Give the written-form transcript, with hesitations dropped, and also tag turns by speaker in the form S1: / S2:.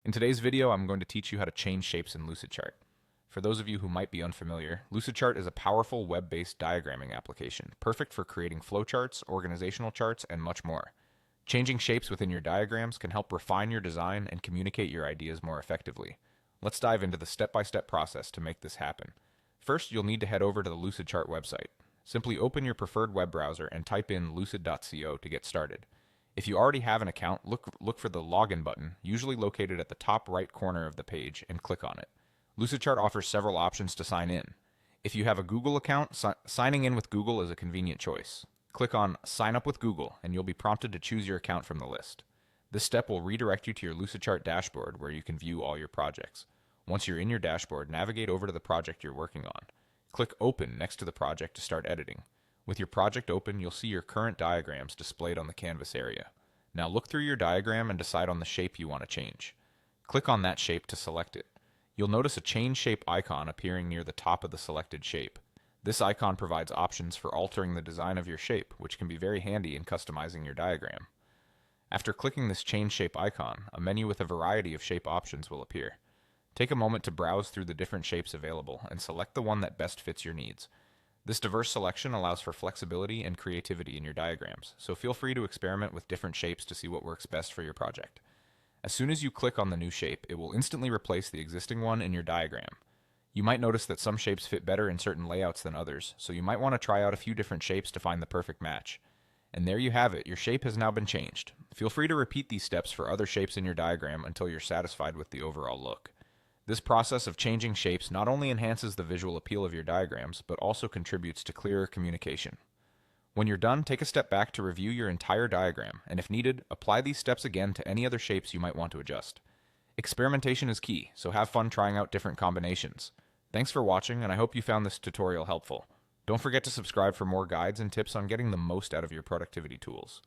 S1: In today's video, I'm going to teach you how to change shapes in Lucidchart. For those of you who might be unfamiliar, Lucidchart is a powerful web-based diagramming application, perfect for creating flowcharts, organizational charts, and much more. Changing shapes within your diagrams can help refine your design and communicate your ideas more effectively. Let's dive into the step-by-step process to make this happen. First, you'll need to head over to the Lucidchart website. Simply open your preferred web browser and type in lucid.co to get started. If you already have an account, look for the Login button, usually located at the top right corner of the page, and click on it. Lucidchart offers several options to sign in. If you have a Google account, signing in with Google is a convenient choice. Click on Sign Up with Google, and you'll be prompted to choose your account from the list. This step will redirect you to your Lucidchart dashboard where you can view all your projects. Once you're in your dashboard, navigate over to the project you're working on. Click Open next to the project to start editing. With your project open, you'll see your current diagrams displayed on the canvas area. Now look through your diagram and decide on the shape you want to change. Click on that shape to select it. You'll notice a change shape icon appearing near the top of the selected shape. This icon provides options for altering the design of your shape, which can be very handy in customizing your diagram. After clicking this change shape icon, a menu with a variety of shape options will appear. Take a moment to browse through the different shapes available and select the one that best fits your needs. This diverse selection allows for flexibility and creativity in your diagrams, so feel free to experiment with different shapes to see what works best for your project. As soon as you click on the new shape, it will instantly replace the existing one in your diagram. You might notice that some shapes fit better in certain layouts than others, so you might want to try out a few different shapes to find the perfect match. And there you have it, your shape has now been changed. Feel free to repeat these steps for other shapes in your diagram until you're satisfied with the overall look. This process of changing shapes not only enhances the visual appeal of your diagrams, but also contributes to clearer communication. When you're done, take a step back to review your entire diagram, and if needed, apply these steps again to any other shapes you might want to adjust. Experimentation is key, so have fun trying out different combinations. Thanks for watching, and I hope you found this tutorial helpful. Don't forget to subscribe for more guides and tips on getting the most out of your productivity tools.